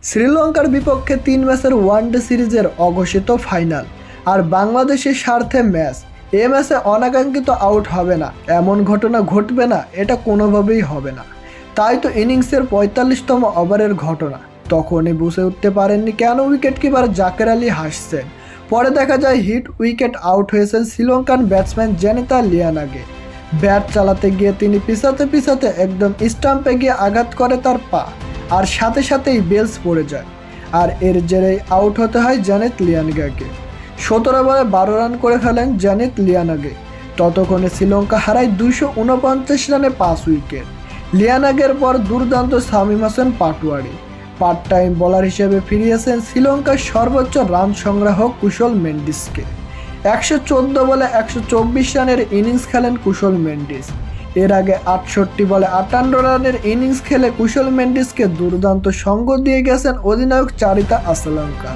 শ্রীলঙ্কার বিপক্ষে 3 ম্যাচের ওয়ানডে সিরিজের অঘোষিত ফাইনাল আর বাংলাদেশের স্বার্থে ম্যাচ। এ ম্যাচে অনাকাঙ্ক্ষিত আউট হবে না, এমন ঘটনা ঘটবে না, এটা কোনোভাবেই হবে না। তাই তো ইনিংসের 45তম ওভারের ঘটনা, তখনই বুঝে উঠতে পারেননি কেন উইকেট কিপার জাকের আলী হাসছেন। পরে দেখা যায় হিট উইকেট আউট হয়েছেন শ্রীলঙ্কান ব্যাটসম্যান জেনিতা লিয়ানাগে। ব্যাট চালাতে গিয়ে তিনি পিছাতে একদম স্টাম্পে গিয়ে আঘাত করে তার পা, আর সাথে সাথেই বেলস পড়ে যায়। আর এর জেরেই আউট হতে হয় জেনিত লিয়ানাগে। 17 বলে 12 রান করে ফেলেন জেনিত লিয়ানাগে। ততক্ষণে শ্রীলঙ্কা হারায় 249 রানে 5 উইকেট। লিয়ানাগের পর দুর্দান্ত Shamim Hossain Patwari part time bowler হিসেবে ফিরিয়েছেন শ্রীলঙ্কার সর্বোচ্চ রান সংগ্রাহক কুশল মেন্ডিসকে। 114 বলে 124 রানের ইনিংস খেলেন কুশল মেন্ডিস। এর আগে 68 বলে 58 রানের ইনিংস খেলে কুশল মেন্ডিসকে দুর্দান্ত সঙ্গ দিয়ে গেছেন অধিনায়ক চারিতা আসলঙ্কা।